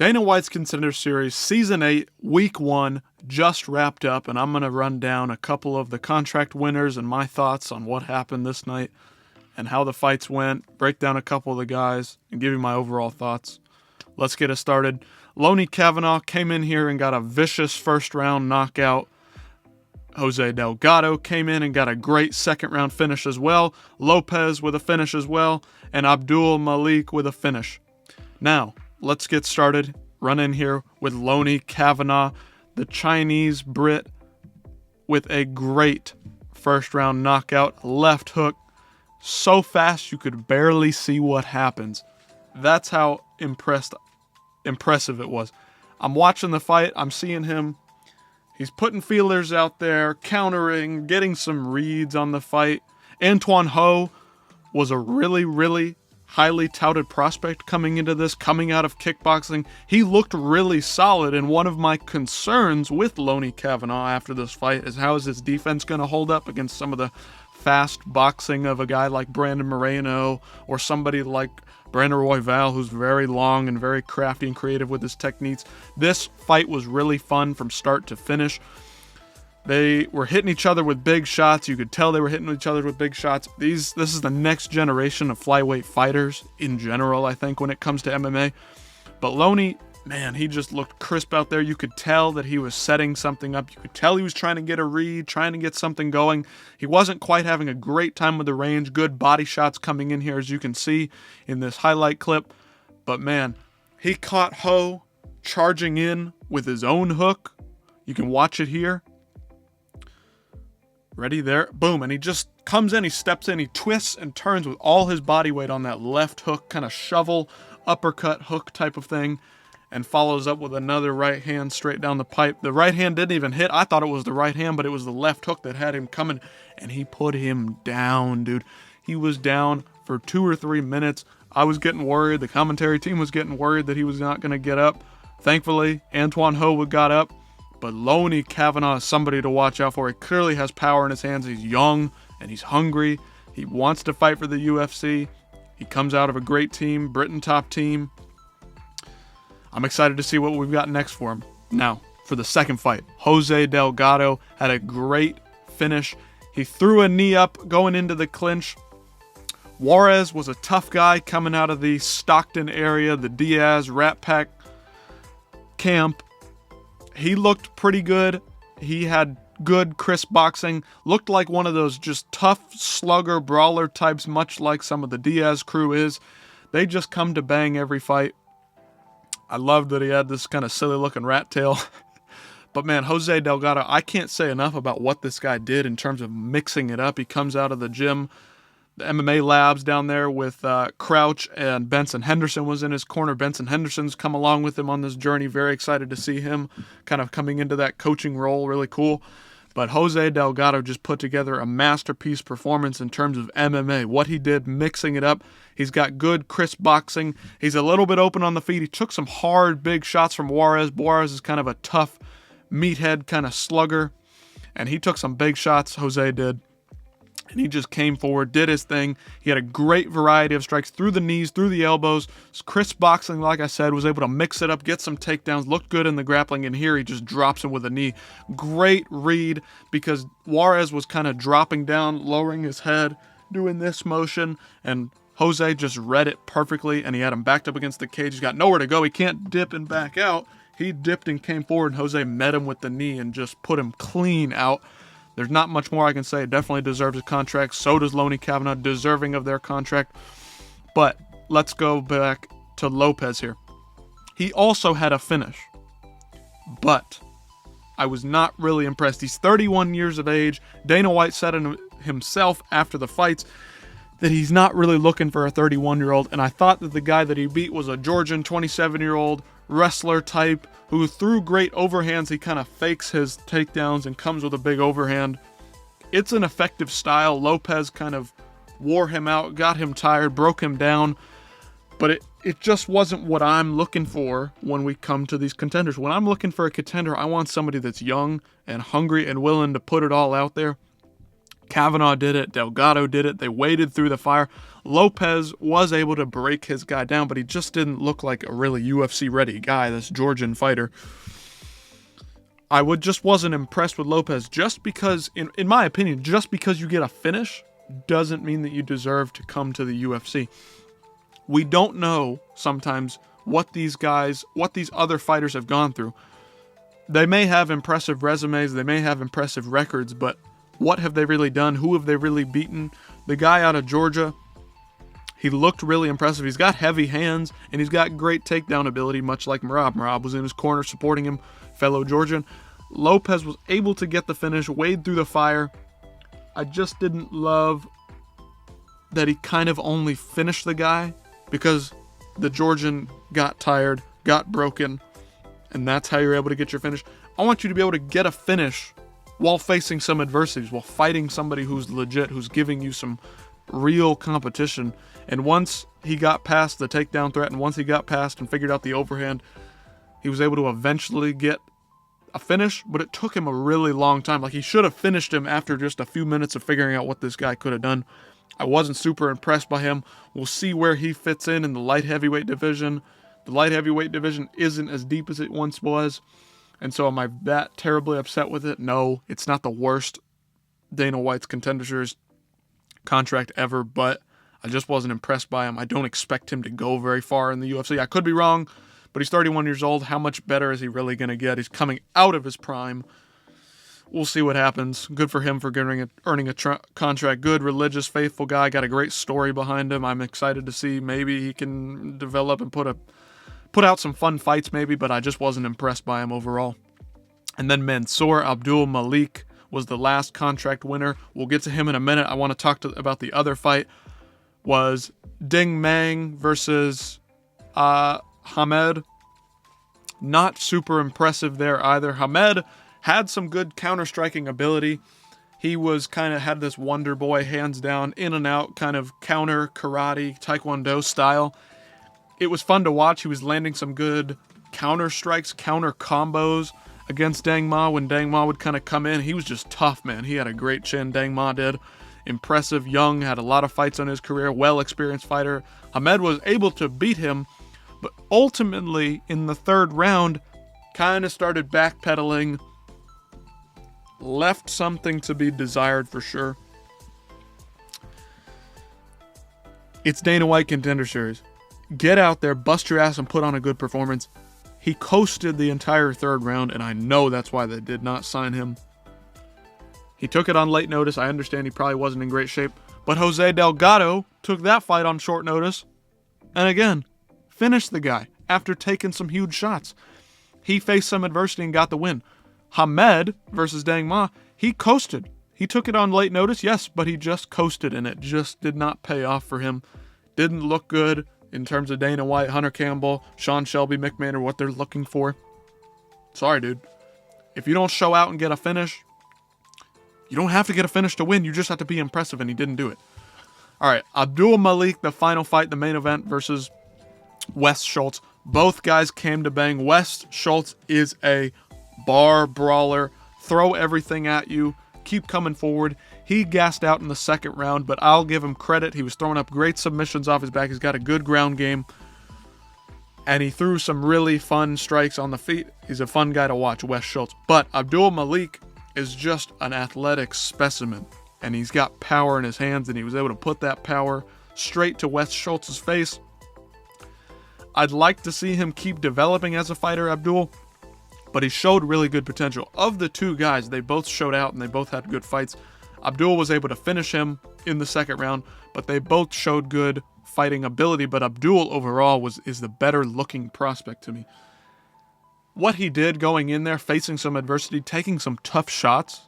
Dana White's Contender Series Season 8, Week 1 just wrapped up, and I'm going to run down a couple of the contract winners and my thoughts on what happened this night and how the fights went, break down a couple of the guys, and give you my overall thoughts. Let's get it started. Lonnie Kavanaugh came in here and got a vicious first-round knockout. Jose Delgado came in and got a great second-round finish as well. Lopez with a finish as well, and Abdul Malik with a finish. Now, let's get started. Run in here with Lonnie Kavanaugh, the Chinese Brit, with a great first-round knockout, left hook, so fast you could barely see what happens. That's how impressive it was. I'm watching the fight. I'm seeing him. He's putting feelers out there, countering, getting some reads on the fight. Antoine Ho was a really highly touted prospect coming into this, coming out of kickboxing. He looked really solid, and one of my concerns with Lonnie Kavanaugh after this fight is how is his defense going to hold up against some of the fast boxing of a guy like Brandon Moreno or somebody like Brandon Royval, who's very long and very crafty and creative with his techniques. This fight was really fun from start to finish. They were hitting each other with big shots. You could tell they were hitting each other with big shots. This is the next generation of flyweight fighters in general, I think, when it comes to MMA. But Lonnie, man, he just looked crisp out there. You could tell that he was setting something up. You could tell he was trying to get a read, trying to get something going. He wasn't quite having a great time with the range. Good body shots coming in here, as you can see in this highlight clip. But man, he caught Ho charging in with his own hook. You can watch it here. Ready there, boom, and he just comes in, he steps in, he twists and turns with all his body weight on that left hook, kind of shovel, uppercut hook type of thing, and follows up with another right hand straight down the pipe. The right hand didn't even hit. I thought it was the right hand, but it was the left hook that had him coming, and he put him down, dude. He was down for 2 or 3 minutes. I was getting worried. The commentary team was getting worried that he was not going to get up. Thankfully, Antoine Ho got up. But Lonnie Kavanaugh is somebody to watch out for. He clearly has power in his hands. He's young and he's hungry. He wants to fight for the UFC. He comes out of a great team, Britain top team. I'm excited to see what we've got next for him. Now, for the second fight, Jose Delgado had a great finish. He threw a knee up going into the clinch. Juarez was a tough guy coming out of the Stockton area, the Diaz Rat Pack camp. He looked pretty good. He had good, crisp boxing. Looked like one of those just tough slugger, brawler types, much like some of the Diaz crew is. They just come to bang every fight. I loved that he had this kind of silly-looking rat tail. But man, Jose Delgado, I can't say enough about what this guy did in terms of mixing it up. He comes out of the gym, the MMA labs down there with Crouch, and Benson Henderson was in his corner. Benson Henderson's come along with him on this journey. Very excited to see him kind of coming into that coaching role. Really cool. But Jose Delgado just put together a masterpiece performance in terms of MMA. What he did, mixing it up. He's got good, crisp boxing. He's a little bit open on the feet. He took some hard, big shots from Juarez. Juarez is kind of a tough, meathead kind of slugger. And he took some big shots, Jose did. And he just came forward, did his thing. He had a great variety of strikes through the knees, through the elbows. Crisp boxing, like I said, was able to mix it up, get some takedowns, looked good in the grappling, and here he just drops him with a knee. Great read because Juarez was kind of dropping down, lowering his head, doing this motion, and Jose just read it perfectly, and he had him backed up against the cage. He's got nowhere to go. He can't dip and back out. He dipped and came forward, and Jose met him with the knee and just put him clean out. There's not much more I can say. Definitely deserves a contract. So does Lonnie Kavanaugh, deserving of their contract. But let's go back to Lopez here. He also had a finish. But I was not really impressed. He's 31 years of age. Dana White said himself after the fights that he's not really looking for a 31-year-old. And I thought that the guy that he beat was a Georgian 27-year-old wrestler type who threw great overhands. He kind of fakes his takedowns and comes with a big overhand. It's an effective style. Lopez kind of wore him out, got him tired, broke him down. But it just wasn't what I'm looking for when we come to these contenders. When I'm looking for a contender, I want somebody that's young and hungry and willing to put it all out there. Kavanaugh did it. Delgado did it. They waded through the fire. Lopez was able to break his guy down, but he just didn't look like a really UFC-ready guy, this Georgian fighter. I just wasn't impressed with Lopez just because, in my opinion, just because you get a finish doesn't mean that you deserve to come to the UFC. We don't know sometimes what these other fighters have gone through. They may have impressive resumes, they may have impressive records, but what have they really done? Who have they really beaten? The guy out of Georgia, he looked really impressive. He's got heavy hands, and he's got great takedown ability, much like Merab. Merab was in his corner supporting him, fellow Georgian. Lopez was able to get the finish, wade through the fire. I just didn't love that he kind of only finished the guy because the Georgian got tired, got broken, and that's how you're able to get your finish. I want you to be able to get a finish while facing some adversities, while fighting somebody who's legit, who's giving you some real competition. And once he got past the takedown threat, and once he got past and figured out the overhand, he was able to eventually get a finish, but it took him a really long time. Like, he should have finished him after just a few minutes of figuring out what this guy could have done. I wasn't super impressed by him. We'll see where he fits in the light heavyweight division. The light heavyweight division isn't as deep as it once was. And so am I that terribly upset with it? No, it's not the worst Dana White's Contender Series contract ever, but I just wasn't impressed by him. I don't expect him to go very far in the UFC. I could be wrong, but he's 31 years old. How much better is he really going to get? He's coming out of his prime. We'll see what happens. Good for him for earning a contract. Good, religious, faithful guy. Got a great story behind him. I'm excited to see maybe he can develop and put out some fun fights maybe, but I just wasn't impressed by him overall. And then Mansour Abdul Malik was the last contract winner. We'll get to him in a minute. I want to talk about the other fight. Was Ding Mang versus Hamed. Not super impressive there either. Hamed had some good counter-striking ability. He was kind of had this Wonder Boy hands down, in and out kind of counter karate, taekwondo style. It was fun to watch. He was landing some good counter strikes, counter combos against Dang Ma. When Dang Ma would kind of come in, he was just tough, man. He had a great chin, Dang Ma did. Impressive, young, had a lot of fights on his career, well-experienced fighter. Hamed was able to beat him, but ultimately, in the third round, kind of started backpedaling, left something to be desired for sure. It's Dana White Contender Series. Get out there, bust your ass, and put on a good performance. He coasted the entire third round, and I know that's why they did not sign him. He took it on late notice. I understand he probably wasn't in great shape, but Jose Delgado took that fight on short notice, and again, finished the guy after taking some huge shots. He faced some adversity and got the win. Hamed versus Dang Ma, he coasted. He took it on late notice, yes, but he just coasted, and it just did not pay off for him. Didn't look good in terms of Dana White, Hunter Campbell, Sean Shelby, McMahon, or what they're looking for. Sorry, dude. If you don't show out and get a finish, you don't have to get a finish to win. You just have to be impressive, and he didn't do it. All right, Abdul Malik, the final fight, the main event versus Wes Schultz. Both guys came to bang. Wes Schultz is a bar brawler. Throw everything at you. Keep coming forward. He gassed out in the second round, but I'll give him credit. He was throwing up great submissions off his back. He's got a good ground game. And he threw some really fun strikes on the feet. He's a fun guy to watch, Wes Schultz. But Abdul Malik is just an athletic specimen. And he's got power in his hands, and he was able to put that power straight to Wes Schultz's face. I'd like to see him keep developing as a fighter, Abdul, but he showed really good potential. Of the two guys, they both showed out, and they both had good fights. Abdul was able to finish him in the second round, but they both showed good fighting ability. But Abdul overall is the better looking prospect to me. What he did going in there, facing some adversity, taking some tough shots,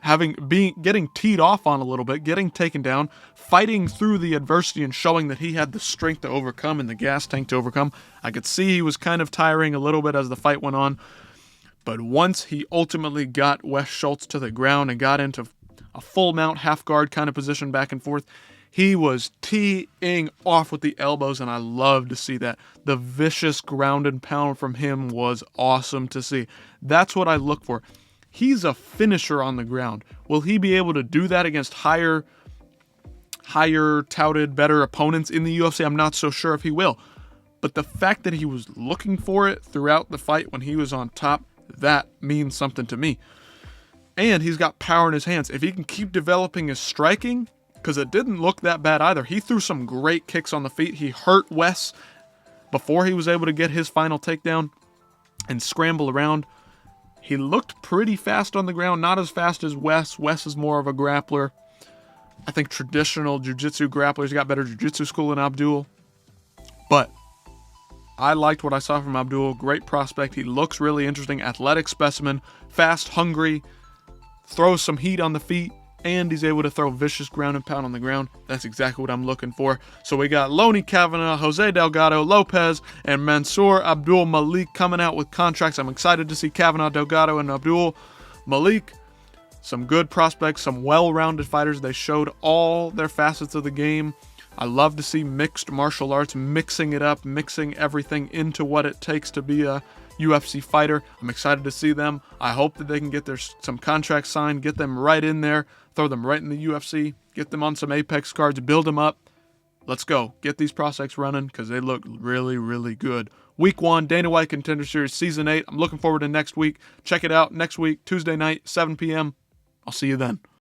getting teed off on a little bit, getting taken down, fighting through the adversity and showing that he had the strength to overcome and the gas tank to overcome. I could see he was kind of tiring a little bit as the fight went on. But once he ultimately got Wes Schultz to the ground and got into a full mount, half guard kind of position back and forth, he was teeing off with the elbows, and I love to see that. The vicious ground and pound from him was awesome to see. That's what I look for. He's a finisher on the ground. Will he be able to do that against higher touted, better opponents in the UFC? I'm not so sure if he will. But the fact that he was looking for it throughout the fight when he was on top, that means something to me. And he's got power in his hands. If he can keep developing his striking, because it didn't look that bad either. He threw some great kicks on the feet. He hurt Wes before he was able to get his final takedown and scramble around. He looked pretty fast on the ground, not as fast as Wes. Wes is more of a grappler. I think traditional jiu-jitsu grapplers got better jiu-jitsu school than Abdul. But I liked what I saw from Abdul. Great prospect. He looks really interesting. Athletic specimen. Fast, hungry. Throws some heat on the feet. And he's able to throw vicious ground and pound on the ground. That's exactly what I'm looking for. So we got Lonnie Kavanagh, Jose Delgado, Lopez, and Mansour Abdul Malik coming out with contracts. I'm excited to see Kavanagh, Delgado, and Abdul Malik. Some good prospects, some well-rounded fighters. They showed all their facets of the game. I love to see mixed martial arts, mixing it up, mixing everything into what it takes to be a UFC fighter. I'm excited to see them. I hope that they can get some contracts signed, get them right in there, throw them right in the UFC, get them on some Apex cards, build them up. Let's go. Get these prospects running because they look really, really good. Week 1, Dana White Contender Series Season 8. I'm looking forward to next week. Check it out next week, Tuesday night, 7 p.m. I'll see you then.